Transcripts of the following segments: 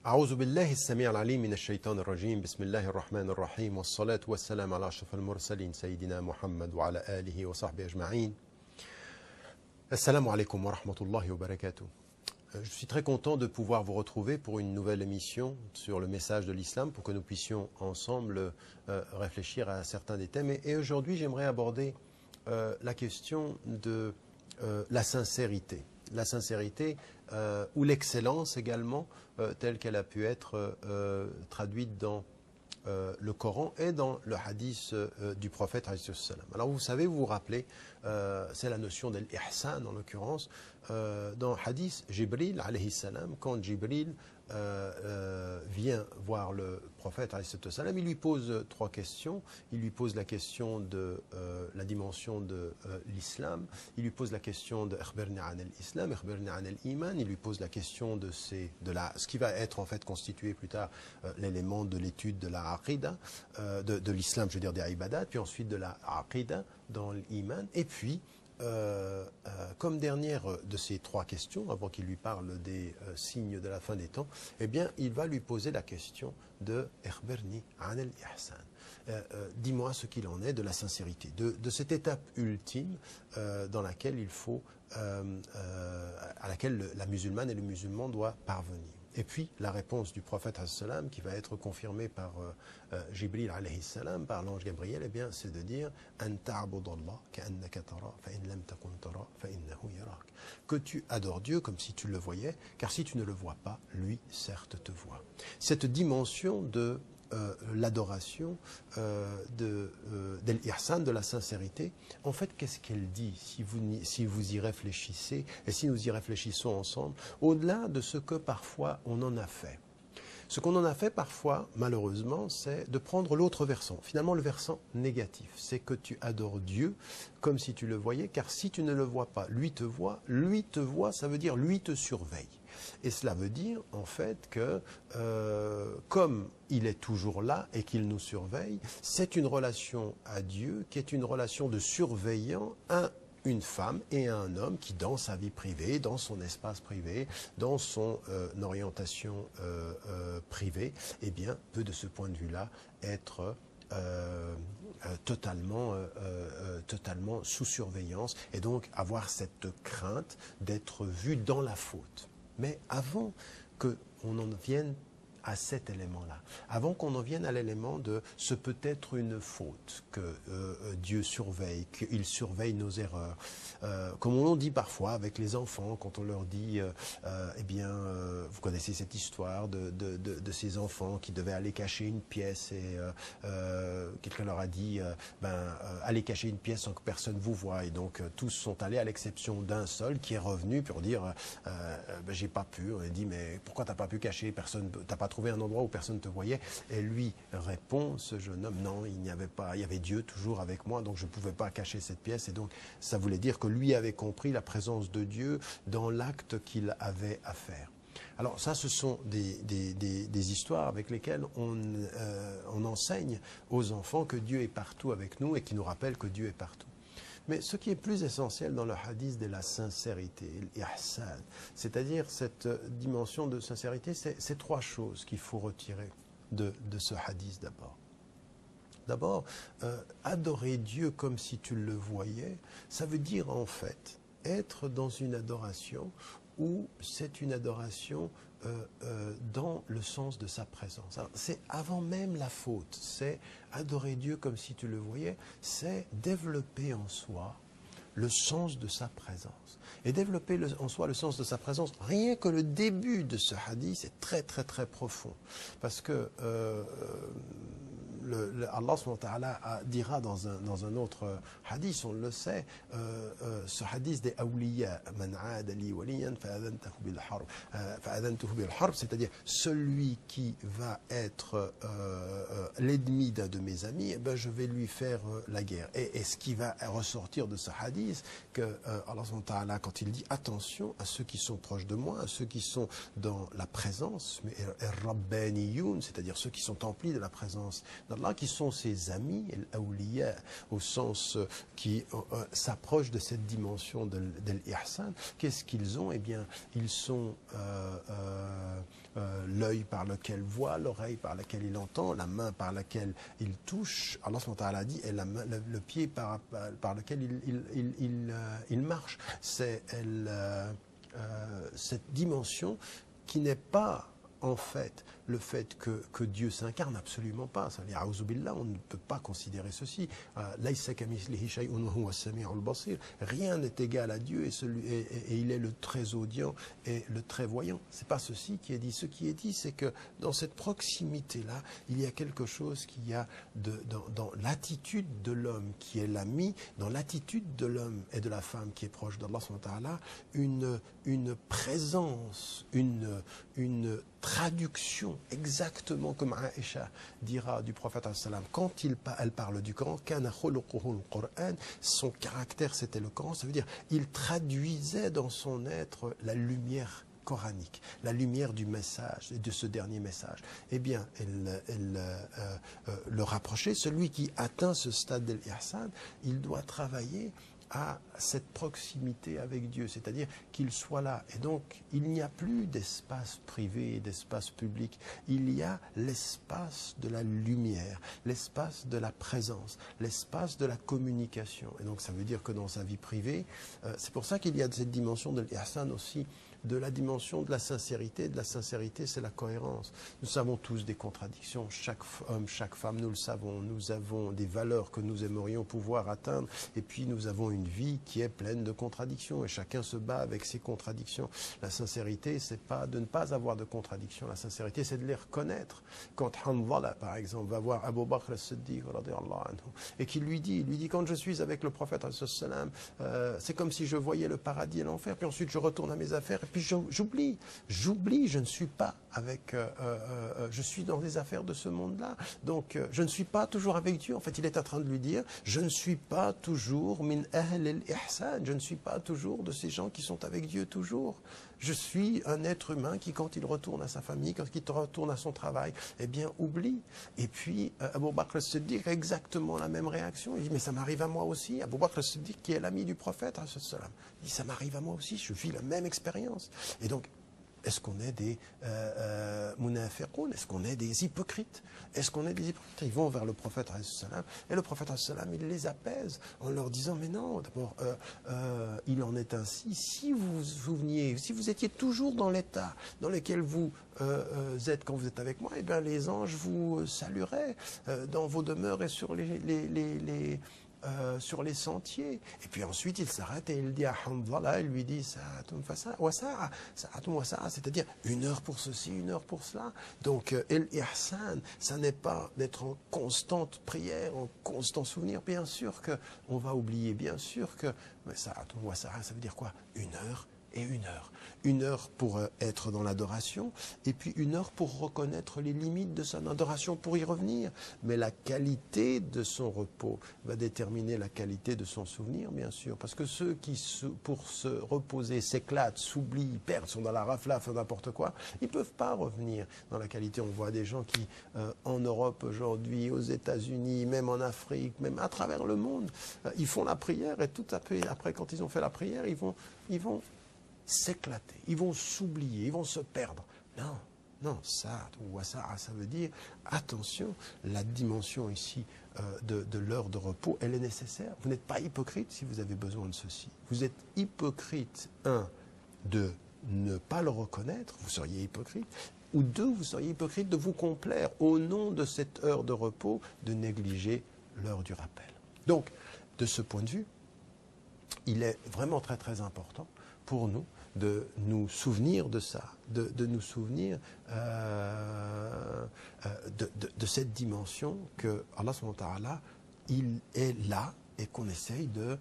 أعوذ بالله السميع العليم من الشيطان الرجيم بسم الله الرحمن الرحيم والصلاة والسلام على أشرف المرسلين سيدنا محمد وعلى آله وصحبه أجمعين. Assalamu alaikum wa rahmatullahi wa barakatuh. Je suis très content de pouvoir vous retrouver pour une nouvelle émission sur le message de l'islam pour que nous puissions ensemble réfléchir à certains des thèmes. Et aujourd'hui, j'aimerais aborder la question de la sincérité. La sincérité ou l'excellence également, telle qu'elle a pu être traduite dans le Coran et dans le hadith du prophète. Alors vous savez, vous vous rappelez, c'est la notion de l'ihsan en l'occurrence. Dans le hadith, Jibril, alayhi salam, quand Jibril vient voir le prophète, il lui pose trois questions. Il lui pose la question de la dimension de l'islam, il lui pose la question de Akhbirni an al-Islam, Akhbirni an al-Iman, il lui pose la question de ce qui va être en fait constitué plus tard l'élément de l'étude de la aqida, de l'islam, je veux dire des ibadat, puis ensuite de la aqida dans l'iman, et puis comme dernière de ces trois questions, avant qu'il lui parle des signes de la fin des temps, eh bien, il va lui poser la question de Akhbirni an al-Ihsan. Dis-moi ce qu'il en est de la sincérité, de cette étape ultime dans laquelle il faut, à laquelle la musulmane et le musulman doit parvenir. Et puis la réponse du prophète qui va être confirmée par Jibril alayhi salam, par l'ange Gabriel, eh bien, c'est de dire que tu adores Dieu comme si tu le voyais, car si tu ne le vois pas, lui certes te voit. Cette dimension de l'adoration, de l'ihsan, de la sincérité, en fait, qu'est-ce qu'elle dit si vous y réfléchissez, et si nous y réfléchissons ensemble, au-delà de ce que parfois on en a fait. Ce qu'on en a fait parfois, malheureusement, c'est de prendre l'autre versant, finalement le versant négatif. C'est que tu adores Dieu comme si tu le voyais, car si tu ne le vois pas, lui te voit, ça veut dire lui te surveille. Et cela veut dire en fait que comme il est toujours là et qu'il nous surveille, c'est une relation à Dieu qui est une relation de surveillant à une femme et un homme qui, dans sa vie privée, dans son espace privé, dans son orientation privée, eh bien, peut de ce point de vue-là être totalement sous surveillance et donc avoir cette crainte d'être vu dans la faute. Mais avant qu'on en vienne à cet élément-là, avant qu'on en vienne à l'élément de ce peut être une faute, que Dieu surveille, qu'il surveille nos erreurs. Comme on dit parfois avec les enfants, quand on leur dit, eh bien, vous connaissez cette histoire de ces enfants qui devaient aller cacher une pièce et quelqu'un leur a dit, allez cacher une pièce sans que personne vous voie. Et donc tous sont allés à l'exception d'un seul qui est revenu pour dire, j'ai pas pu. On a dit, mais pourquoi t'as pas pu cacher, t'as pas trouvé un endroit où personne ne te voyait? Et lui répond, ce jeune homme, non, il n'y avait pas, il y avait Dieu toujours avec moi, donc je ne pouvais pas cacher cette pièce. Et donc ça voulait dire que lui avait compris la présence de Dieu dans l'acte qu'il avait à faire. Alors ça, ce sont des histoires avec lesquelles on enseigne aux enfants que Dieu est partout avec nous et qui nous rappellent que Dieu est partout. Mais ce qui est plus essentiel dans le hadith de la sincérité, l'ihsan, c'est-à-dire cette dimension de sincérité, c'est trois choses qu'il faut retirer de ce hadith d'abord. D'abord, adorer Dieu comme si tu le voyais, ça veut dire en fait être dans une adoration où c'est une adoration dans le sens de sa présence. C'est avant même la faute, c'est adorer Dieu comme si tu le voyais, c'est développer en soi le sens de sa présence. Et développer en soi le sens de sa présence, rien que le début de ce hadith est très très très profond. Parce que Allah subhanahu wa ta'ala dira dans un autre hadith, on le sait, ce hadith des awliya, man aada li waliyan fa'adhantuhu bil harb, c'est-à-dire celui qui va être l'ennemi d'un de mes amis, eh ben, je vais lui faire la guerre. Et ce qui va ressortir de ce hadith, que Allah subhanahu wa ta'ala, quand il dit attention à ceux qui sont proches de moi, à ceux qui sont dans la présence, c'est-à-dire ceux qui sont emplis de la présence d'Allah, qui sont ses amis, al-awliya, au sens qui s'approche de cette dimension de l'ihsan, qu'est-ce qu'ils ont? Eh bien, ils sont l'œil par lequel voit, l'oreille par laquelle il entend, la main par laquelle il touche, Allah subhanahu wa ta'ala dit, et le pied par lequel il marche. C'est cette dimension qui n'est pas en fait le fait que Dieu s'incarne, absolument pas. C'est-à-dire, on ne peut pas considérer ceci. Rien n'est égal à Dieu et il est le très audient et le très voyant. C'est pas ceci qui est dit. Ce qui est dit, c'est que dans cette proximité-là, il y a quelque chose qui a dans l'attitude de l'homme qui est l'ami, dans l'attitude de l'homme et de la femme qui est proche d'Allah subhanahu wa ta'ala, une présence, une traduction, exactement comme Aïcha dira du prophète quand elle parle du Coran, son caractère c'était le Coran, ça veut dire il traduisait dans son être la lumière coranique, la lumière du message et de ce dernier message. Eh bien, le rapprocher, celui qui atteint ce stade de l'ihsan, il doit travailler à cette proximité avec Dieu, c'est-à-dire qu'il soit là. Et donc, il n'y a plus d'espace privé et d'espace public. Il y a l'espace de la lumière, l'espace de la présence, l'espace de la communication. Et donc, ça veut dire que dans sa vie privée, c'est pour ça qu'il y a cette dimension de l'ihsan aussi, de la dimension de la sincérité. De la sincérité, c'est la cohérence. Nous savons tous des contradictions. Chaque homme, chaque femme, nous le savons. Nous avons des valeurs que nous aimerions pouvoir atteindre. Et puis, nous avons une vie qui est pleine de contradictions. Et chacun se bat avec ses contradictions. La sincérité, c'est pas de ne pas avoir de contradictions. La sincérité, c'est de les reconnaître. Quand Hanzala, par exemple, va voir Abu Bakr as-Siddiq, et qu'il lui dit, quand je suis avec le prophète, c'est comme si je voyais le paradis et l'enfer. Puis ensuite, je retourne à mes affaires. Puis j'oublie, je ne suis pas avec, je suis dans les affaires de ce monde-là, donc je ne suis pas toujours avec Dieu. En fait, il est en train de lui dire, je ne suis pas toujours min ahl al-ihsan, je ne suis pas toujours de ces gens qui sont avec Dieu toujours. Je suis un être humain qui, quand il retourne à sa famille, quand il retourne à son travail, eh bien, oublie. Et puis, Abu Bakr as-Siddiq a exactement la même réaction. Il dit, mais ça m'arrive à moi aussi. Abu Bakr as-Siddiq, qui est l'ami du prophète, il dit, ça m'arrive à moi aussi, je vis la même expérience. Et donc, est-ce qu'on est des munafiqoun? Est-ce qu'on est des hypocrites? Est-ce qu'on est des hypocrites? Ils vont vers le prophète et le prophète il les apaise en leur disant, mais non, d'abord, il en est ainsi. Si vous vous souveniez, si vous étiez toujours dans l'état dans lequel vous êtes quand vous êtes avec moi, eh bien les anges vous salueraient dans vos demeures et sur sur les sentiers. Et puis ensuite, il s'arrête et il dit à Hanzala, il lui dit c'est-à-dire 1 heure pour ceci, 1 heure pour cela. Donc, l'ihsan, ça n'est pas d'être en constante prière, en constant souvenir. Bien sûr qu'on va oublier, bien sûr que ça veut dire quoi? 1 heure et 1 heure. 1 heure pour être dans l'adoration, et puis 1 heure pour reconnaître les limites de son adoration, pour y revenir. Mais la qualité de son repos va déterminer la qualité de son souvenir, bien sûr. Parce que ceux qui, pour se reposer, s'éclatent, s'oublient, perdent, sont dans la rafla, font n'importe quoi, ils ne peuvent pas revenir dans la qualité. On voit des gens qui, en Europe aujourd'hui, aux États-Unis, même en Afrique, même à travers le monde, ils font la prière, et tout après, quand ils ont fait la prière, ils vont s'éclater, ils vont s'oublier, ils vont se perdre. Non, ça veut dire, attention, la dimension ici de l'heure de repos, elle est nécessaire. Vous n'êtes pas hypocrite si vous avez besoin de ceci. Vous êtes hypocrite, de ne pas le reconnaître, vous seriez hypocrite, ou 2, vous seriez hypocrite de vous complaire au nom de cette heure de repos, de négliger l'heure du rappel. Donc, de ce point de vue, il est vraiment très très important pour nous de nous souvenir de ça, de nous souvenir de cette dimension que Allah subhanahu wa ta'ala, il est là et qu'on essaye de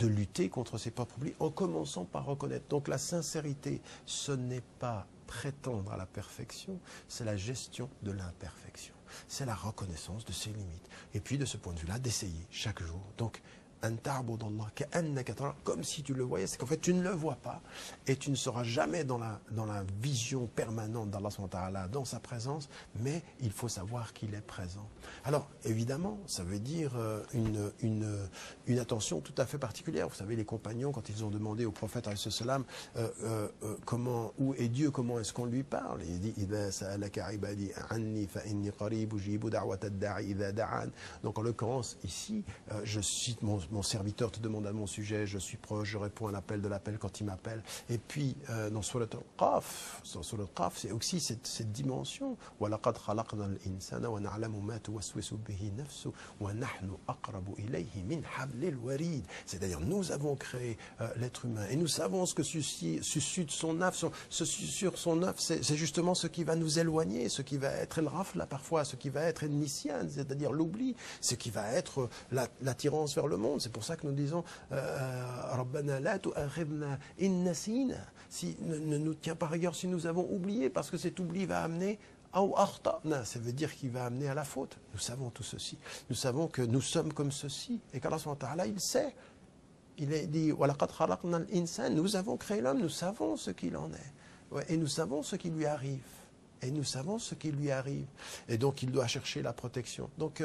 lutter contre ses propres oublis en commençant par reconnaître. Donc la sincérité, ce n'est pas prétendre à la perfection, c'est la gestion de l'imperfection. C'est la reconnaissance de ses limites. Et puis de ce point de vue-là, d'essayer chaque jour. Donc comme si tu le voyais, c'est qu'en fait tu ne le vois pas et tu ne seras jamais dans la vision permanente d'Allah subhanahu wa ta'ala, dans sa présence, mais il faut savoir qu'il est présent. Alors évidemment, ça veut dire une attention tout à fait particulière. Vous savez, les compagnons, quand ils ont demandé au prophète alayhi salam comment, où est Dieu, comment est-ce qu'on lui parle, il dit idha sa'alaka ibadi anni fa inni qarib ujibu da'wata ad-da'i idha da'an. Donc en l'occurrence ici, je cite mon serviteur te demande à mon sujet, je suis proche, je réponds à l'appel de l'appel quand il m'appelle. Et puis dans Surat al-Qaf, c'est aussi cette dimension. وَلَقَدْ خَلَقْنَا الْإِنسَانَ وَنَعْلَمُ مَا تُوَسْوِسُ بِهِ نَفْسُهُ وَنَحْنُ أَقْرَبُ إِلَيْهِ مِنْ حَبْلِ الْوَرِيدِ. C'est-à-dire nous avons créé l'être humain et nous savons ce que suscite son œuf, sur son œuf, c'est justement ce qui va nous éloigner, ce qui va être le rafle parfois, ce qui va être le nisyan, c'est-à-dire l'oubli, ce qui va être l'attirance vers le monde. C'est pour ça que nous disons Rabbana la tu'akhidhna in nasina. Si ne nous tiens par rigueur si nous avons oublié, parce que cet oubli va amener ça veut dire qu'il va amener à la faute. Nous savons tout ceci. Nous savons que nous sommes comme ceci et qu'Allah subhanahu wa ta'ala, il sait. Il est dit وَلَقَدْ خَلَقْنَا الْإِنسَانَ. Nous avons créé l'homme, nous savons ce qu'il en est. Ouais, et nous savons ce qui lui arrive. Et nous savons ce qui lui arrive. Et donc, il doit chercher la protection. Donc,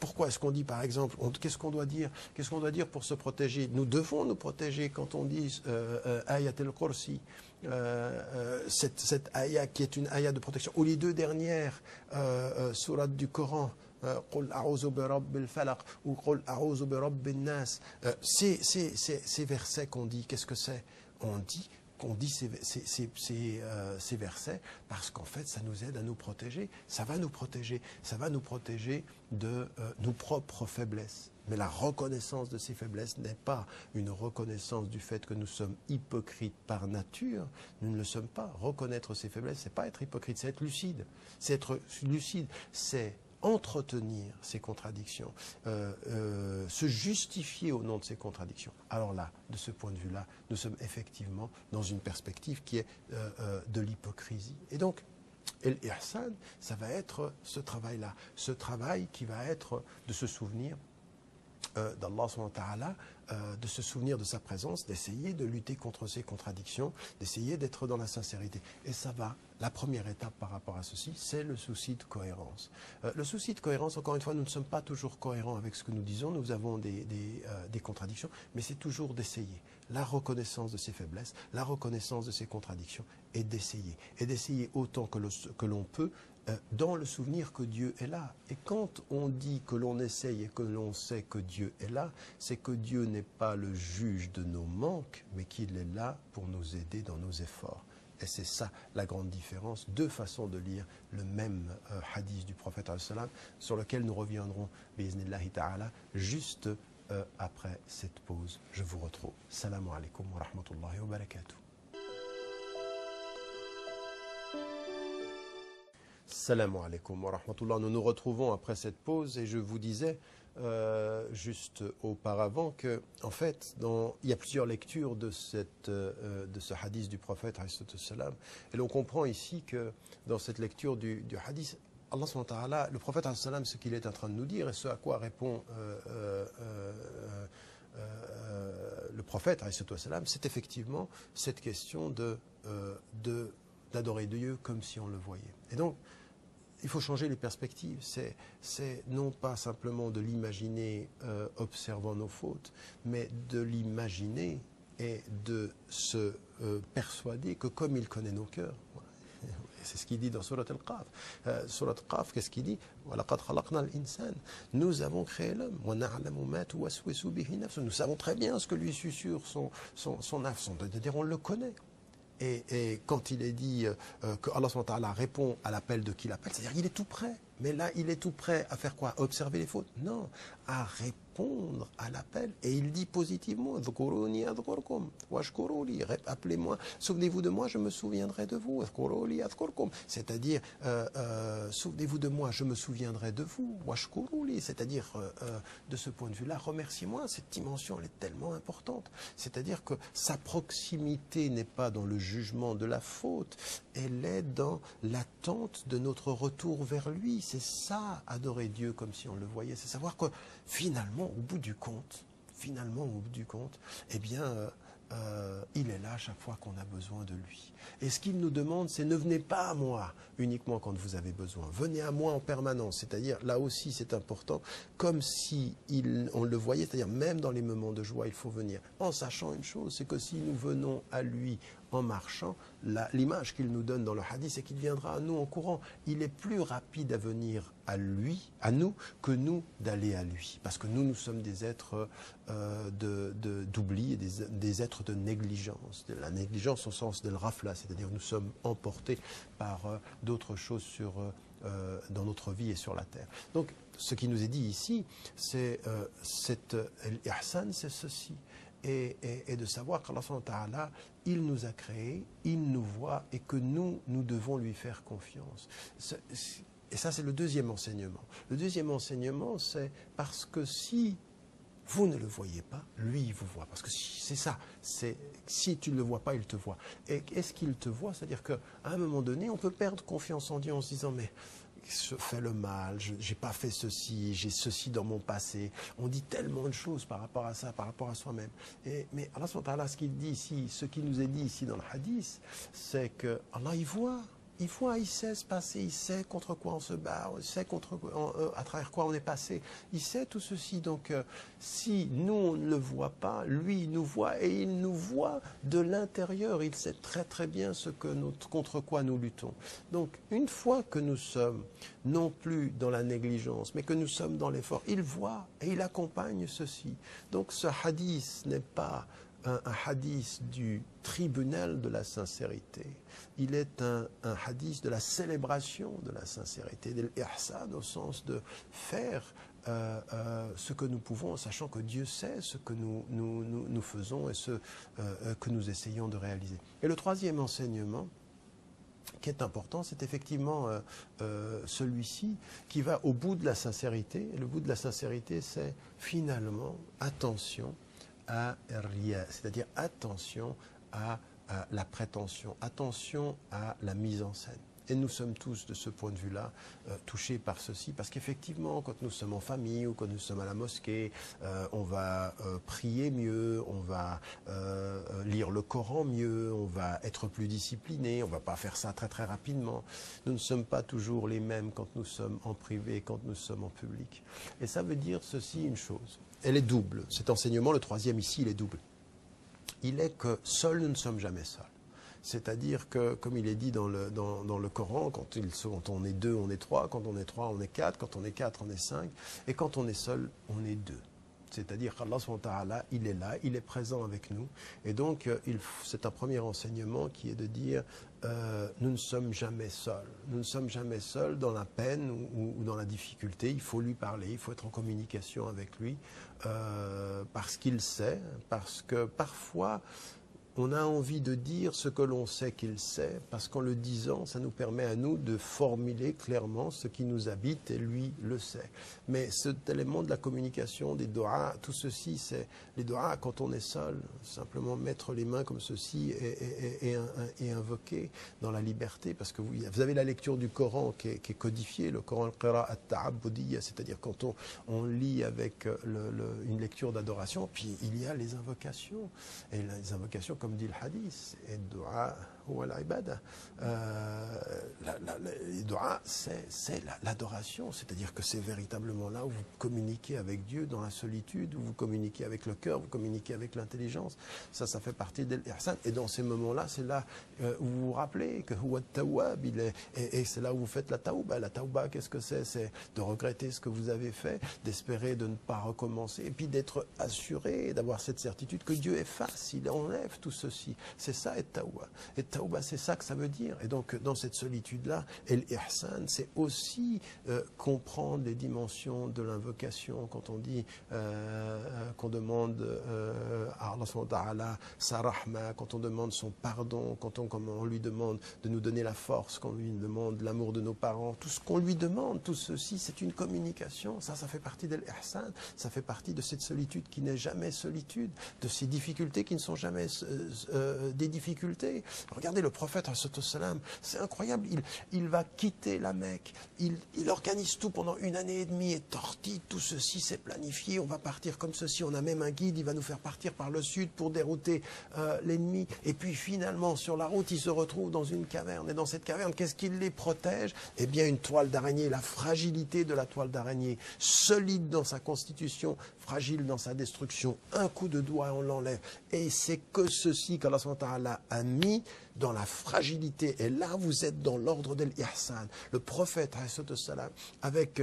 pourquoi est-ce qu'on dit, par exemple, qu'est-ce qu'on doit dire? Qu'est-ce qu'on doit dire pour se protéger? Nous devons nous protéger quand on dit Ayat al-Kursi, cette ayat qui est une ayat de protection, ou les deux dernières sourates du Coran, قل أعوذ برب الفلق ou قل أعوذ برب الناس. Ces versets qu'on dit, qu'est-ce que c'est? Qu'on dit ces versets parce qu'en fait ça nous aide à nous protéger, ça va nous protéger de nos propres faiblesses. Mais la reconnaissance de ces faiblesses n'est pas une reconnaissance du fait que nous sommes hypocrites par nature. Nous ne le sommes pas. Reconnaître ces faiblesses, c'est pas être hypocrite, c'est être lucide. C'est être lucide, c'est entretenir ces contradictions, se justifier au nom de ces contradictions. Alors là, de ce point de vue-là, nous sommes effectivement dans une perspective qui est de l'hypocrisie. Et donc, l'ihsan, ça va être ce travail-là, ce travail qui va être de se souvenir d'Allah subhanahu wa ta'ala, de se souvenir de sa présence, d'essayer de lutter contre ces contradictions, d'essayer d'être dans la sincérité. Et ça va, la première étape par rapport à ceci, c'est le souci de cohérence. Le souci de cohérence, encore une fois, nous ne sommes pas toujours cohérents avec ce que nous disons, nous avons des contradictions, mais c'est toujours d'essayer. La reconnaissance de ses faiblesses, la reconnaissance de ses contradictions, et d'essayer autant que l'on peut, dans le souvenir que Dieu est là. Et quand on dit que l'on essaye et que l'on sait que Dieu est là, c'est que Dieu n'est pas le juge de nos manques, mais qu'il est là pour nous aider dans nos efforts. Et c'est ça la grande différence. Deux façons de lire le même hadith du prophète alayhi salam, sur lequel nous reviendrons, bi'iznillahi ta'ala, juste après cette pause. Je vous retrouve. Salamu alaykum wa rahmatullahi wa barakatuh. Salam alaikum wa rahmatullah. Nous nous retrouvons après cette pause et je vous disais juste auparavant que, en fait, il y a plusieurs lectures de ce hadith du prophète salam, et l'on comprend ici que dans cette lecture du hadith, Allah subhanahu wa ta'ala, le prophète salam, ce qu'il est en train de nous dire et ce à quoi répond le prophète salam, c'est effectivement cette question d'adorer Dieu comme si on le voyait. Et donc, il faut changer les perspectives. C'est non pas simplement de l'imaginer observant nos fautes, mais de l'imaginer et de se persuader que comme il connaît nos cœurs, c'est ce qu'il dit dans Surat al-Qaf. Surat al-Qaf, qu'est-ce qu'il dit? Nous avons créé l'homme. Nous savons très bien ce que lui susurre son âme. C'est-à-dire, on le connaît. Et quand il est dit que Allah subhanahu wa ta'ala répond à l'appel de qui l'appelle, c'est-à-dire qu'il est tout prêt. Mais là, il est tout prêt à faire quoi? À observer les fautes? Non, à répondre à l'appel. Et il dit positivement, appelez-moi, souvenez-vous de moi, je me souviendrai de vous. C'est-à-dire, souvenez-vous de moi, je me souviendrai de vous. C'est-à-dire, de ce point de vue-là, remerciez-moi. Cette dimension, elle est tellement importante. C'est-à-dire que sa proximité n'est pas dans le jugement de la faute, elle est dans l'attente de notre retour vers lui. C'est ça, adorer Dieu comme si on le voyait. C'est savoir que finalement, au bout du compte, finalement, au bout du compte, eh bien, il est là chaque fois qu'on a besoin de lui. Et ce qu'il nous demande, c'est ne venez pas à moi uniquement quand vous avez besoin. Venez à moi en permanence. C'est-à-dire, là aussi, c'est important, comme si on le voyait, c'est-à-dire même dans les moments de joie, il faut venir. En sachant une chose, c'est que si nous venons à lui en marchant, l'image qu'il nous donne dans le hadith, c'est qu'il viendra à nous en courant. Il est plus rapide à venir à lui, à nous, que nous d'aller à lui. Parce que nous sommes des êtres d'oubli et des êtres de négligence. De la négligence au sens de l'rafla, c'est-à-dire nous sommes emportés par d'autres choses dans notre vie et sur la terre. Donc, ce qui nous est dit ici, c'est l'ihsan, c'est ceci. Et de savoir qu'Allah subhanahu wa ta'ala, il nous a créés, il nous voit et que nous devons lui faire confiance. Et ça, c'est le deuxième enseignement. Le deuxième enseignement, c'est parce que si vous ne le voyez pas, lui, il vous voit. Parce que c'est ça, si tu ne le vois pas, il te voit. Et est-ce qu'il te voit? C'est-à-dire qu'à un moment donné, on peut perdre confiance en Dieu en se disant, mais je fais le mal, je n'ai pas fait ceci, j'ai ceci dans mon passé. On dit tellement de choses par rapport à ça, par rapport à soi-même. Mais Allah subhanahu wa ta'ala, ce qu'il dit ici, ce qui nous est dit ici dans le hadith, c'est que Allah, il voit, il sait se passer, il sait contre quoi on se bat, il sait à travers quoi on est passé, il sait tout ceci. Donc, si nous, on ne le voit pas, lui, il nous voit et il nous voit de l'intérieur. Il sait très très bien contre quoi nous luttons. Donc, une fois que nous sommes non plus dans la négligence, mais que nous sommes dans l'effort, il voit et il accompagne ceci. Donc, ce hadith n'est pas un hadith du tribunal de la sincérité. Il est un hadith de la célébration de la sincérité, de l'ihsan au sens de faire ce que nous pouvons, en sachant que Dieu sait ce que nous faisons et ce que nous essayons de réaliser. Et le troisième enseignement qui est important, c'est effectivement celui-ci qui va au bout de la sincérité. Et le bout de la sincérité, c'est finalement attention à ria, c'est-à-dire attention à la prétention, attention à la mise en scène. Et nous sommes tous, de ce point de vue-là, touchés par ceci, parce qu'effectivement, quand nous sommes en famille ou quand nous sommes à la mosquée, on va prier mieux, on va lire le Coran mieux, on va être plus discipliné, on ne va pas faire ça très très rapidement. Nous ne sommes pas toujours les mêmes quand nous sommes en privé, quand nous sommes en public. Et ça veut dire ceci, une chose. Elle est double. Cet enseignement, le troisième ici, il est double. Il est que seuls nous ne sommes jamais seuls. C'est-à-dire que, comme il est dit dans le Coran, quand on est deux, on est trois, quand on est trois, on est quatre, quand on est quatre, on est cinq, et quand on est seul, on est deux. C'est-à-dire qu'Allah subhanahu wa ta'ala, il est là, il est présent avec nous. Et donc, c'est un premier enseignement qui est de dire, nous ne sommes jamais seuls. Nous ne sommes jamais seuls dans la peine ou dans la difficulté. Il faut lui parler, il faut être en communication avec lui, parce qu'il sait, parce que parfois, on a envie de dire ce que l'on sait qu'il sait, parce qu'en le disant, ça nous permet à nous de formuler clairement ce qui nous habite, et lui le sait. Mais cet élément de la communication, des doigts, tout ceci, c'est les doigts quand on est seul, simplement mettre les mains comme ceci et invoquer dans la liberté, parce que vous avez la lecture du Coran qui est codifiée, le Coran al-Qira'at ta'abbudiyya, c'est-à-dire quand on lit avec une lecture d'adoration, puis il y a les invocations, et les invocations, comme dit le hadith, et le dua ou l'ibada. Le dua, c'est l'adoration, c'est-à-dire que c'est véritablement là où vous communiquez avec Dieu dans la solitude, où vous communiquez avec le cœur, vous communiquez avec l'intelligence. Ça fait partie de l'ihsan. Et dans ces moments-là, c'est là où vous vous rappelez que Huwa Tawwab, et c'est là où vous faites la tauba. La tauba, qu'est-ce que c'est? C'est de regretter ce que vous avez fait, d'espérer de ne pas recommencer, et puis d'être assuré, d'avoir cette certitude que Dieu efface, il enlève tout ceci. C'est ça, et tawba. Et tawba, c'est ça que ça veut dire. Et donc, dans cette solitude-là, et l'ihsan, c'est aussi comprendre les dimensions de l'invocation. Quand on dit qu'on demande à Allah subhanahu wa ta'ala sa rahma, quand on demande son pardon, quand on lui demande de nous donner la force, quand on lui demande l'amour de nos parents, tout ce qu'on lui demande, tout ceci, c'est une communication. Ça fait partie de l'ihsan, ça fait partie de cette solitude qui n'est jamais solitude, de ces difficultés qui ne sont jamais des difficultés. Regardez le prophète, c'est incroyable, il va quitter la Mecque, il organise tout pendant 1 année et demie, et tortille, tout ceci c'est planifié, on va partir comme ceci, on a même un guide, il va nous faire partir par le sud pour dérouter l'ennemi, et puis finalement sur la route il se retrouve dans une caverne, et dans cette caverne qu'est-ce qui les protège? Eh bien une toile d'araignée, la fragilité de la toile d'araignée, solide dans sa constitution, fragile dans sa destruction, un coup de doigt on l'enlève, et c'est que ceci qu'Allah a mis dans la fragilité, et là vous êtes dans l'ordre de l'ihsan. Le prophète avec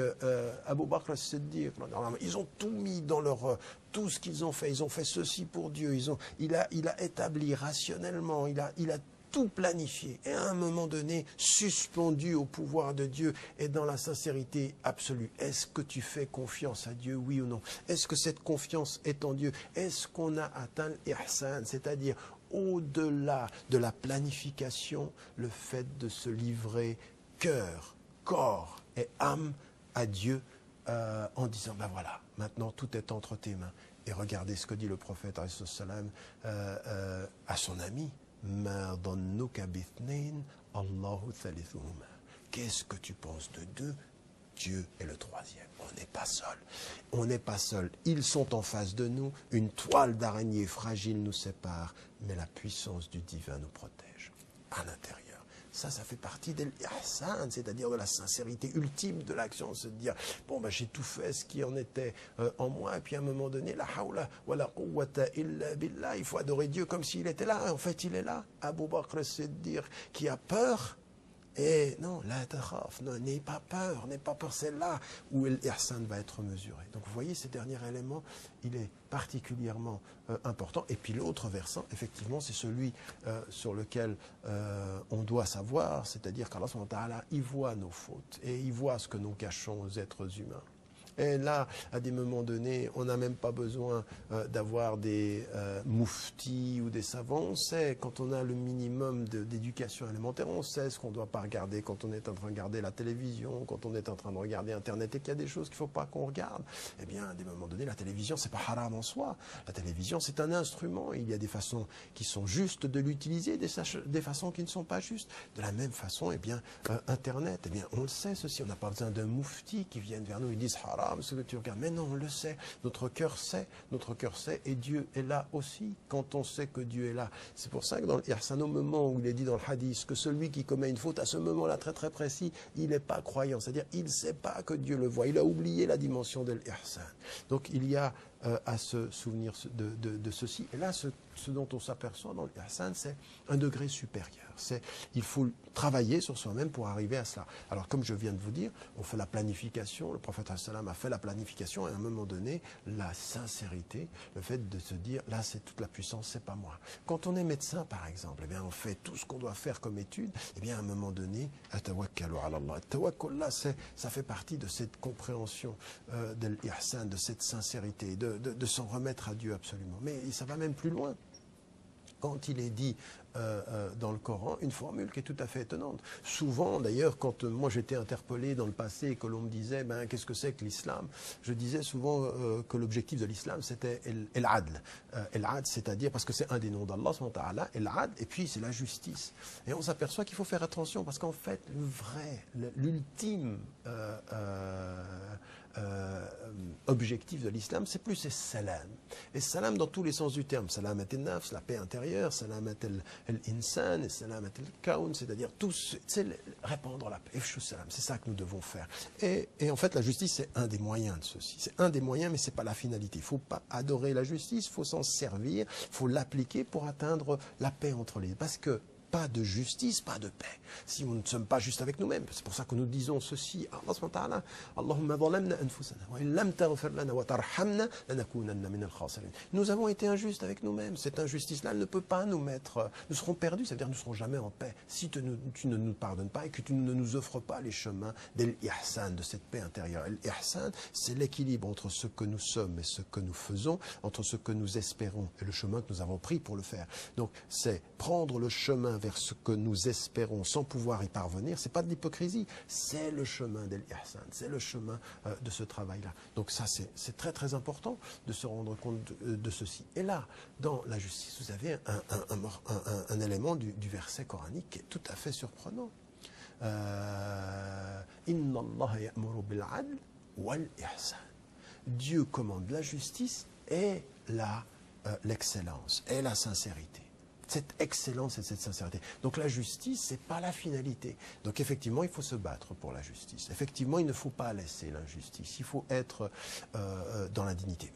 Abu Bakr as-Siddiq, ils ont tout mis dans leur tout ce qu'ils ont fait, ils ont fait ceci pour Dieu, il a établi rationnellement, il a tout planifié, et à un moment donné, suspendu au pouvoir de Dieu et dans la sincérité absolue. Est-ce que tu fais confiance à Dieu, oui ou non? Est-ce que cette confiance est en Dieu? Est-ce qu'on a atteint l'ihsan, c'est-à-dire au-delà de la planification, le fait de se livrer cœur, corps et âme à Dieu en disant, ben voilà, maintenant tout est entre tes mains. Et regardez ce que dit le prophète à son ami. Qu'est-ce que tu penses de deux? Dieu est le troisième. On n'est pas seul. On n'est pas seul. Ils sont en face de nous. Une toile d'araignée fragile nous sépare, mais la puissance du divin nous protège à l'intérieur. Ça fait partie de l'ihsan, c'est-à-dire de la sincérité ultime de l'action, se dire, bon, ben, j'ai tout fait ce qui en était en moi, et puis à un moment donné, la hawla wa la quwwata illa billah, il faut adorer Dieu comme s'il était là. En fait, il est là. Abu Bakr as-Siddiq, qui a peur. Et non, la takhaf, n'aie pas peur, c'est là où l'ihsan va être mesuré. Donc vous voyez, ce dernier élément, il est particulièrement important. Et puis l'autre versant, effectivement, c'est celui sur lequel on doit savoir, c'est-à-dire qu'Allah subhanahu wa ta'ala, il voit nos fautes et il voit ce que nous cachons aux êtres humains. Et là, à des moments donnés, on n'a même pas besoin d'avoir des mouftis ou des savants. On sait, quand on a le minimum d'éducation élémentaire, on sait ce qu'on ne doit pas regarder quand on est en train de regarder la télévision, quand on est en train de regarder Internet et qu'il y a des choses qu'il ne faut pas qu'on regarde. Eh bien, à des moments donnés, la télévision, ce n'est pas haram en soi. La télévision, c'est un instrument. Il y a des façons qui sont justes de l'utiliser, des façons qui ne sont pas justes. De la même façon, eh bien, Internet, eh bien, on le sait, ceci. On n'a pas besoin d'un moufti qui vienne vers nous et disent haram. Ce que tu regardes, mais non, on le sait, notre cœur sait, et Dieu est là aussi, quand on sait que Dieu est là. C'est pour ça que dans l'ihsan, au moment où il est dit dans le hadith, que celui qui commet une faute, à ce moment-là très très précis, il n'est pas croyant, c'est-à-dire il ne sait pas que Dieu le voit, il a oublié la dimension de l'ihsan. Donc il y a à se souvenir de ceci, et là ce dont on s'aperçoit dans l'ihsan, c'est un degré supérieur. Il faut travailler sur soi-même pour arriver à cela. Alors, comme je viens de vous dire, on fait la planification, le prophète a fait la planification, et à un moment donné, la sincérité, le fait de se dire, là, c'est toute la puissance, c'est pas moi. Quand on est médecin, par exemple, eh bien, on fait tout ce qu'on doit faire comme étude, eh bien, à un moment donné, atawakkalu ala Allah. Tawakkul, là, ça fait partie de cette compréhension de l'ihsan, de cette sincérité, de s'en remettre à Dieu absolument. Mais ça va même plus loin. Quand il est dit dans le Coran, une formule qui est tout à fait étonnante. Souvent, d'ailleurs, quand moi j'étais interpellé dans le passé et que l'on me disait ben, qu'est-ce que c'est que l'islam, je disais souvent que l'objectif de l'islam c'était el-adl. El-adl, c'est-à-dire, parce que c'est un des noms d'Allah, el-adl, et puis c'est la justice. Et on s'aperçoit qu'il faut faire attention parce qu'en fait, l'ultime objectif de l'islam, c'est plus c'est salam. Et salam dans tous les sens du terme. Salam at-nafs, la paix intérieure, salam at-l'insan, et salam at-kawn, c'est-à-dire tout, c'est répandre la paix. C'est ça que nous devons faire. Et en fait, la justice, c'est un des moyens de ceci. C'est un des moyens, mais c'est pas la finalité. Il faut pas adorer la justice, il faut s'en servir, il faut l'appliquer pour atteindre la paix entre les deux. Parce que pas de justice, pas de paix. Si nous ne sommes pas justes avec nous-mêmes, c'est pour ça que nous disons ceci. Allah subhanahu wa ta'ala, Allahumma zalamna anfusana wa in lam taghfir lana wa tarhamna lanakunanna min al-khasirin. Nous avons été injustes avec nous-mêmes. Cette injustice-là, elle ne peut pas nous mettre, nous serons perdus, c'est-à-dire nous ne serons jamais en paix si tu ne nous pardonnes pas et que tu ne nous offres pas les chemins de l'ihsan, de cette paix intérieure. L'ihsan, c'est l'équilibre entre ce que nous sommes et ce que nous faisons, entre ce que nous espérons et le chemin que nous avons pris pour le faire. Donc, c'est prendre le chemin chemin vers ce que nous espérons sans pouvoir y parvenir, ce n'est pas de l'hypocrisie, c'est le chemin de l'ihsan, c'est le chemin de ce travail-là. Donc ça, c'est très très important de se rendre compte de ceci. Et là, dans la justice, vous avez un élément du verset coranique qui est tout à fait surprenant. Inna Allah ya'muru bil 'adl wal ihsan. Dieu commande la justice et l'excellence et la sincérité. Cette excellence et cette sincérité. Donc la justice, ce n'est pas la finalité. Donc effectivement, il faut se battre pour la justice. Effectivement, il ne faut pas laisser l'injustice. Il faut être dans la dignité.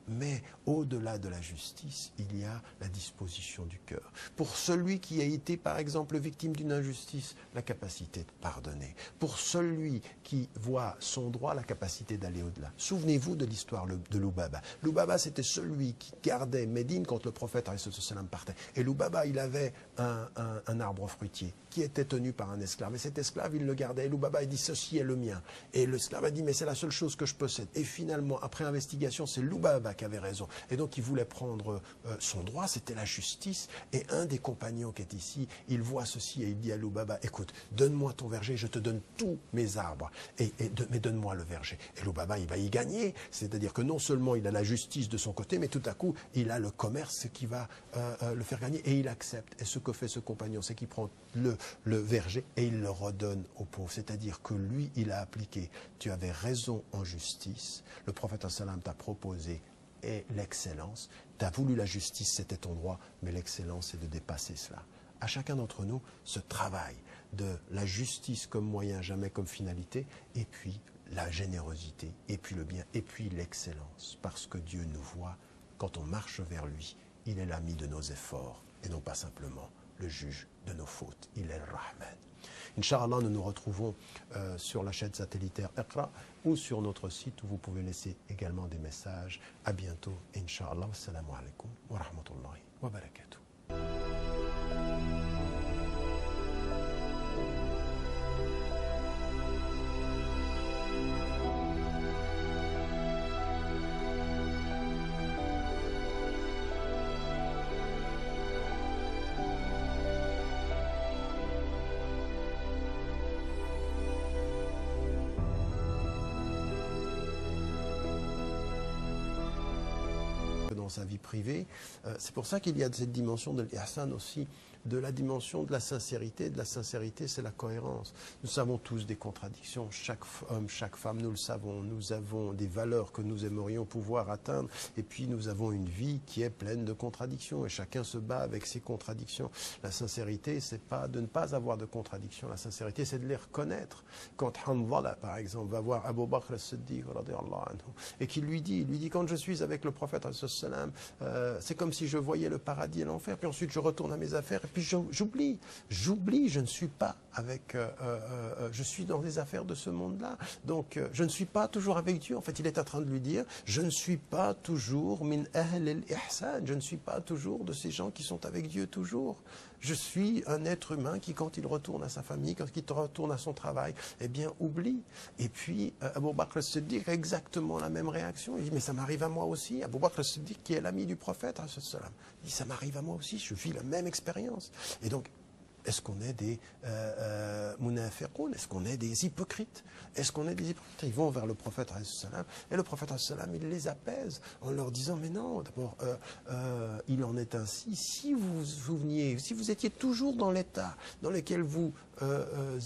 Mais au-delà de la justice, il y a la disposition du cœur. Pour celui qui a été, par exemple, victime d'une injustice, la capacité de pardonner. Pour celui qui voit son droit, la capacité d'aller au-delà. Souvenez-vous de l'histoire de Loubaba. Loubaba, c'était celui qui gardait Médine quand le prophète ﷺ partait. Et Loubaba, il avait un arbre fruitier qui était tenu par un esclave. Et cet esclave, il le gardait. Et Loubaba, il dit, ceci est le mien. Et l'esclave a dit, mais c'est la seule chose que je possède. Et finalement, après investigation, c'est Loubaba qui avait raison. Et donc, il voulait prendre son droit, c'était la justice. Et un des compagnons qui est ici, il voit ceci et il dit à Loubaba, écoute, donne-moi ton verger, je te donne tous mes arbres. Mais donne-moi le verger. Et Loubaba, il va y gagner. C'est-à-dire que non seulement il a la justice de son côté, mais tout à coup, il a le commerce qui va le faire gagner. Et il accepte. Et ce que fait ce compagnon, c'est qu'il prend le verger et il le redonne aux pauvres. C'est-à-dire que lui, il a appliqué. Tu avais raison en justice. Le prophète sallam t'a proposé et l'excellence. Tu as voulu la justice, c'était ton droit, mais l'excellence, c'est de dépasser cela. À chacun d'entre nous, ce travail de la justice comme moyen, jamais comme finalité, et puis la générosité, et puis le bien, et puis l'excellence. Parce que Dieu nous voit, quand on marche vers lui, il est l'ami de nos efforts, et non pas simplement le juge de nos fautes. Il est le Rahman. Inch'Allah, nous nous retrouvons sur la chaîne satellitaire Iqra ou sur notre site où vous pouvez laisser également des messages. À bientôt. Inch'Allah. Assalamu alaikum wa rahmatullahi wa barakatuh. Dans sa vie privée. C'est pour ça qu'il y a cette dimension de l'ihsan aussi, de la dimension de la sincérité. De la sincérité, c'est la cohérence. Nous savons tous des contradictions. Chaque homme, chaque femme, nous le savons. Nous avons des valeurs que nous aimerions pouvoir atteindre. Et puis, nous avons une vie qui est pleine de contradictions. Et chacun se bat avec ses contradictions. La sincérité, c'est pas de ne pas avoir de contradictions. La sincérité, c'est de les reconnaître. Quand Hanzala, par exemple, va voir Abu Bakr as-Siddiq, et qu'il lui dit, quand je suis avec le prophète, c'est comme si je voyais le paradis et l'enfer, puis ensuite je retourne à mes affaires, et puis j'oublie, je ne suis pas avec, je suis dans les affaires de ce monde-là, donc je ne suis pas toujours avec Dieu. En fait, il est en train de lui dire, je ne suis pas toujours min ahl al-ihsan, je ne suis pas toujours de ces gens qui sont avec Dieu toujours. Je suis un être humain qui, quand il retourne à sa famille, quand il retourne à son travail, eh bien, oublie. Et puis, Abu Bakr as-Siddiq a exactement la même réaction. Il dit, mais ça m'arrive à moi aussi. Abu Bakr as-Siddiq, qui est l'ami du prophète, il dit, ça m'arrive à moi aussi, je vis la même expérience. Et donc, est-ce qu'on est des munafiqoun? Est-ce qu'on est des hypocrites? Est-ce qu'on est des hypocrites? Ils vont vers le prophète et le prophète il les apaise en leur disant, mais non, d'abord, il en est ainsi. Si vous vous souveniez, si vous étiez toujours dans l'état dans lequel vous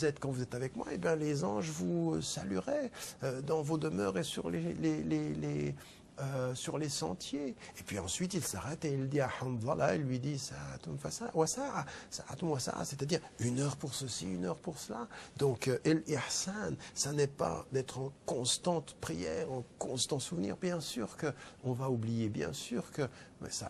êtes quand vous êtes avec moi, eh bien les anges vous salueraient dans vos demeures et sur sur les sentiers. Et puis ensuite, il s'arrête et il dit à Hanzala, il lui dit, c'est-à-dire 1 heure pour ceci, 1 heure pour cela. Donc, el-ihsan, ça n'est pas d'être en constante prière, en constant souvenir. Bien sûr qu'on va oublier, bien sûr que, mais ça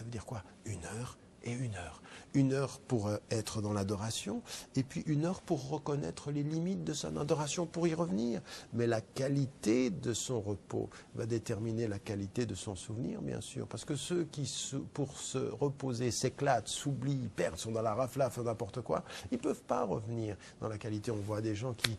veut dire quoi? 1 heure et 1 heure. 1 heure pour être dans l'adoration, et puis 1 heure pour reconnaître les limites de son adoration, pour y revenir. Mais la qualité de son repos va déterminer la qualité de son souvenir, bien sûr. Parce que ceux qui, pour se reposer, s'éclatent, s'oublient, perdent, sont dans la rafla, font n'importe quoi, ils ne peuvent pas revenir dans la qualité. On voit des gens qui,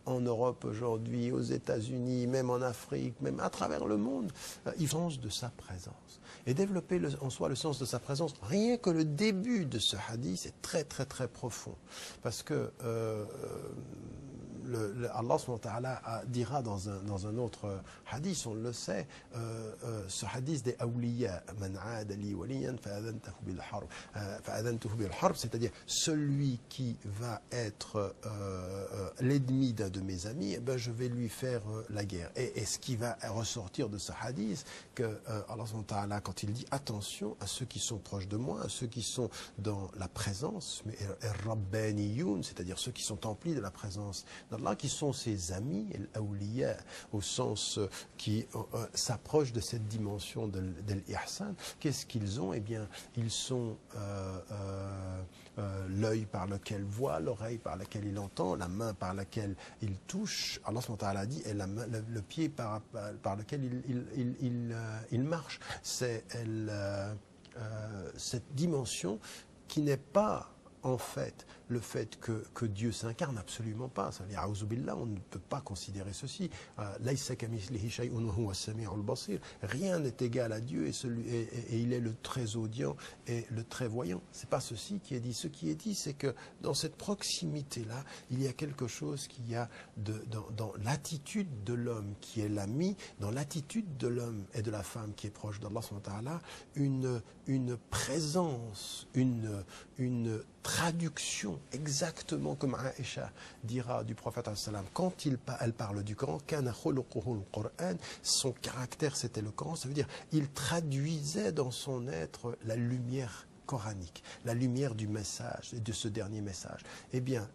en Europe aujourd'hui, aux États-Unis, même en Afrique, même à travers le monde, ils pensent de sa présence. Et développer en soi le sens de sa présence, rien que le début de ce hadith est très très très profond. Parce que Allah subhanahu wa ta'ala dira dans un autre hadith, on le sait, ce hadith des awliya, man aada li waliyan fa'adhantuhu bil harb, c'est-à-dire celui qui va être l'ennemi d'un de mes amis, eh ben, je vais lui faire la guerre. Et ce qui va ressortir de ce hadith, que Allah subhanahu wa ta'ala, quand il dit attention à ceux qui sont proches de moi, à ceux qui sont dans la présence, c'est-à-dire ceux qui sont emplis de la présence d'Allah, qui sont ses amis, l'awliya, au sens qui s'approchent de cette dimension de l'ihsan. Qu'est-ce qu'ils ont? Eh bien, ils sont l'œil par lequel voit, l'oreille par laquelle il entend, la main par laquelle il touche, Allah subhanahu wa ta'ala dit, et le pied par lequel il marche. C'est cette dimension qui n'est pas en fait le fait que Dieu s'incarne, absolument pas. Ça veut dire, on ne peut pas considérer ceci. Rien n'est égal à Dieu et il est le très audient et le très voyant. C'est pas ceci qui est dit. Ce qui est dit, c'est que dans cette proximité-là, il y a quelque chose qui a dans l'attitude de l'homme qui est l'ami, dans l'attitude de l'homme et de la femme qui est proche d'Allah subhanahu wa ta'ala, une présence, une traduction, exactement comme Aïcha dira du prophète quand elle parle du Coran, son caractère c'était le Coran, ça veut dire il traduisait dans son être la lumière coranique, la lumière du message, de ce dernier message. Eh bien,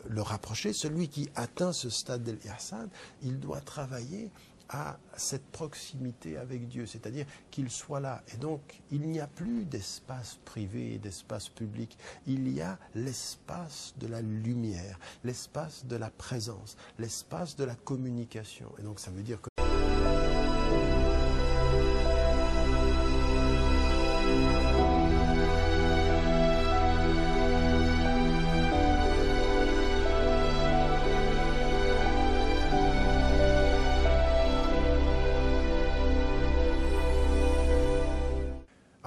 le rapprocher, celui qui atteint ce stade de l'ihsan, il doit travailler à cette proximité avec Dieu, c'est-à-dire qu'il soit là. Et donc, il n'y a plus d'espace privé et d'espace public. Il y a l'espace de la lumière, l'espace de la présence, l'espace de la communication. Et donc, ça veut dire que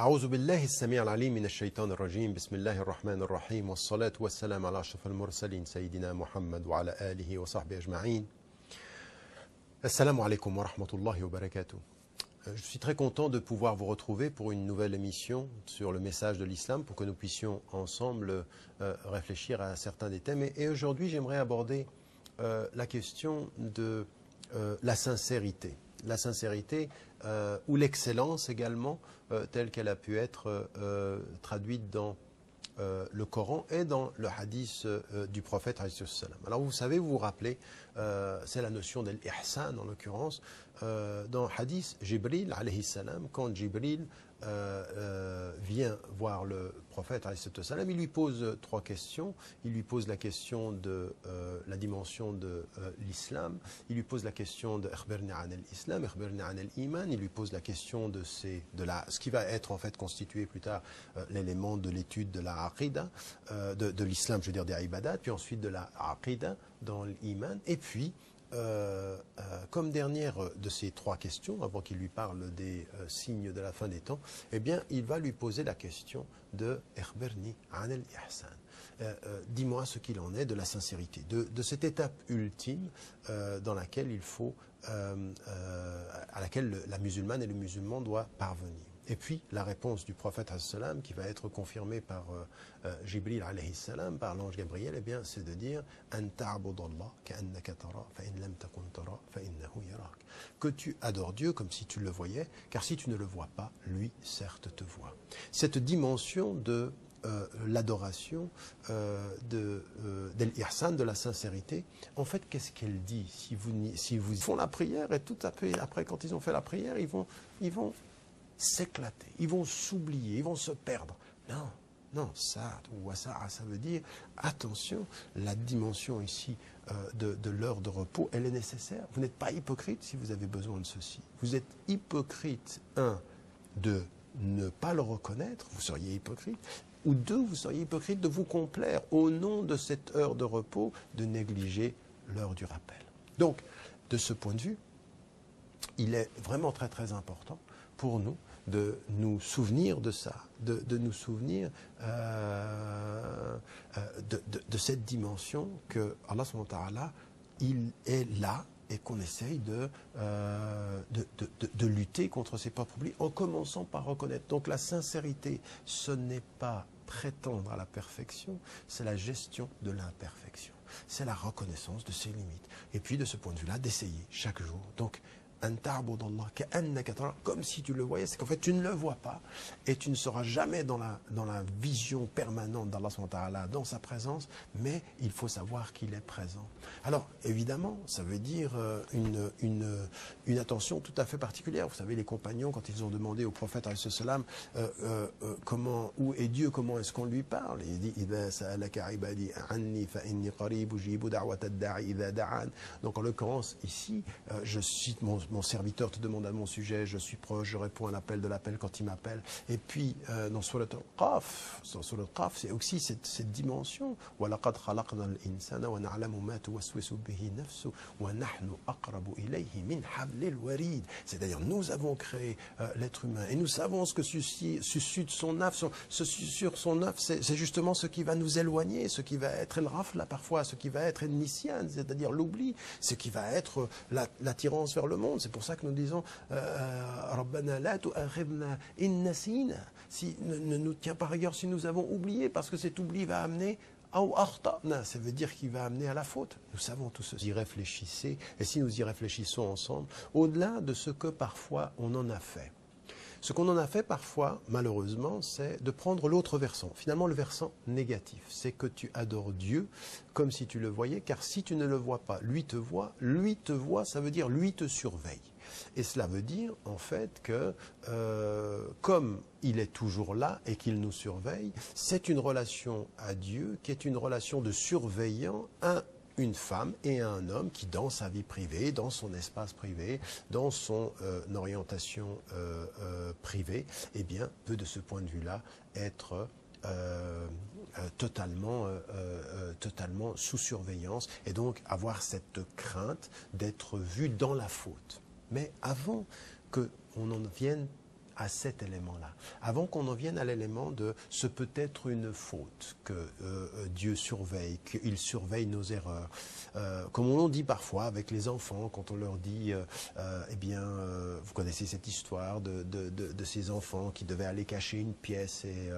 أعوذ بالله السميع العليم من الشيطان الرجيم بسم الله الرحمن الرحيم والصلاة والسلام على أشرف المرسلين سيدنا محمد وعلى آله وصحبه أجمعين. Assalamu alaikum wa rahmatullahi wa barakatuh. Je suis très content de pouvoir vous retrouver pour une nouvelle émission sur le message de l'islam pour que nous puissions ensemble réfléchir à certains des thèmes. Et aujourd'hui, j'aimerais aborder la question de la sincérité. La sincérité ou l'excellence également, telle qu'elle a pu être traduite dans le Coran et dans le hadith du prophète. Alors vous savez, vous vous rappelez, c'est la notion de l'ihsan en l'occurrence, dans le hadith Jibril alayhi salam, quand Jibril vient voir le prophète alayhi salam, il lui pose trois questions. Il lui pose la question de la dimension de l'islam, il lui pose la question de akhbirni an al-islam, akhbirni an al-iman, il lui pose la question de ce qui va être en fait constitué plus tard l'élément de l'étude de la aqida, de l'islam, je veux dire des ibadat, puis ensuite de la aqida dans l'iman, et puis comme dernière de ces trois questions, avant qu'il lui parle des signes de la fin des temps, eh bien, il va lui poser la question de Akhbirni an al-ihsan. Dis-moi ce qu'il en est de la sincérité, de cette étape ultime dans laquelle il faut, à laquelle la musulmane et le musulman doit parvenir. Et puis la réponse du prophète qui va être confirmée par Jibril alayhi salam, par l'ange Gabriel, eh bien, c'est de dire que tu adores Dieu comme si tu le voyais, car si tu ne le vois pas, lui certes te voit. Cette dimension de l'adoration, de l'ihsan, de la sincérité, en fait, qu'est-ce qu'elle dit? Si vous font la prière et tout après, quand ils ont fait la prière, ils vont s'éclater, ils vont s'oublier, ils vont se perdre. Non, ça veut dire, attention, la dimension ici de l'heure de repos, elle est nécessaire. Vous n'êtes pas hypocrite si vous avez besoin de ceci. Vous êtes hypocrite, de ne pas le reconnaître, vous seriez hypocrite, ou deux, vous seriez hypocrite de vous complaire au nom de cette heure de repos, de négliger l'heure du rappel. Donc, de ce point de vue, il est vraiment très très important pour nous de nous souvenir de ça, de nous souvenir de cette dimension que Allah subhanahu wa ta'ala, il est là et qu'on essaye de lutter contre ses propres oublis en commençant par reconnaître. Donc la sincérité, ce n'est pas prétendre à la perfection, c'est la gestion de l'imperfection. C'est la reconnaissance de ses limites. Et puis de ce point de vue-là, d'essayer chaque jour. Donc, comme si tu le voyais, c'est qu'en fait tu ne le vois pas et tu ne seras jamais dans la vision permanente d'Allah subhanahu wa ta'ala, dans sa présence, mais il faut savoir qu'il est présent. Alors évidemment, ça veut dire une attention tout à fait particulière. Vous savez, les compagnons, quand ils ont demandé au prophète comment, où est Dieu, comment est-ce qu'on lui parle, il dit donc en l'occurrence ici, je cite mon serviteur te demande à mon sujet, je suis proche, je réponds à l'appel de l'appel quand il m'appelle. Et puis, dans Surat al-Qaf, c'est aussi cette dimension. C'est-à-dire, nous avons créé l'être humain et nous savons ce que suscite son œuf. Sur son œuf, c'est justement ce qui va nous éloigner, ce qui va être el rafla parfois, ce qui va être el nisyan, c'est-à-dire l'oubli, ce qui va être l'attirance vers le monde. C'est pour ça que nous disons Rabbana la tu'akhidhna in nasina. Si ne nous tient par rigueur si nous avons oublié, parce que cet oubli va amener ça veut dire qu'il va amener à la faute. Nous savons tout ceci. Y réfléchissez, et si nous y réfléchissons ensemble, au-delà de ce que parfois on en a fait. Ce qu'on en a fait parfois, malheureusement, c'est de prendre l'autre versant. Finalement, le versant négatif, c'est que tu adores Dieu comme si tu le voyais, car si tu ne le vois pas, lui te voit, ça veut dire lui te surveille. Et cela veut dire, en fait, que comme il est toujours là et qu'il nous surveille, c'est une relation à Dieu qui est une relation de surveillant à une femme et un homme qui, dans sa vie privée, dans son espace privé, dans son orientation privée, eh bien, peut de ce point de vue-là être totalement sous surveillance et donc avoir cette crainte d'être vu dans la faute. Mais avant qu'on en vienne à cet élément-là, avant qu'on en vienne à l'élément de ce peut être une faute, que Dieu surveille, qu'il surveille nos erreurs. Comme on dit parfois avec les enfants, quand on leur dit, vous connaissez cette histoire de ces enfants qui devaient aller cacher une pièce et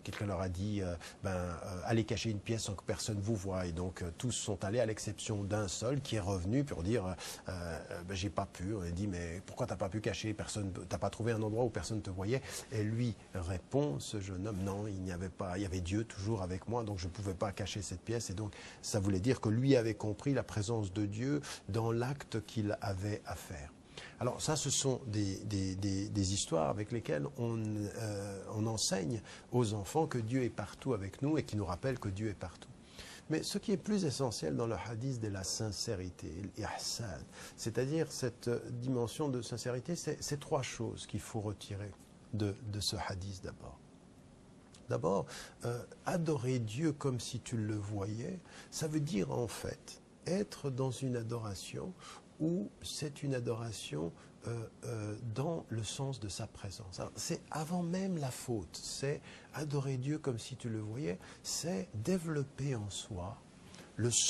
quelqu'un leur a dit, allez cacher une pièce sans que personne vous voie. Et donc tous sont allés à l'exception d'un seul qui est revenu pour dire, j'ai pas pu. On a dit, mais pourquoi t'as pas pu cacher, t'as pas trouvé un endroit où personne ne te voyait? Et lui répond, ce jeune homme, non, il n'y avait pas, il y avait Dieu toujours avec moi, donc je ne pouvais pas cacher cette pièce. Et donc ça voulait dire que lui avait compris la présence de Dieu dans l'acte qu'il avait à faire. Alors ça, ce sont des histoires avec lesquelles on enseigne aux enfants que Dieu est partout avec nous et qui nous rappellent que Dieu est partout. Mais ce qui est plus essentiel dans le hadith de la sincérité, l'ihsan, c'est-à-dire cette dimension de sincérité, c'est trois choses qu'il faut retirer de ce hadith d'abord. D'abord, adorer Dieu comme si tu le voyais, ça veut dire en fait être dans une adoration où c'est une adoration dans le sens de sa présence. C'est avant même la faute, c'est adorer Dieu comme si tu le voyais, c'est développer en soi le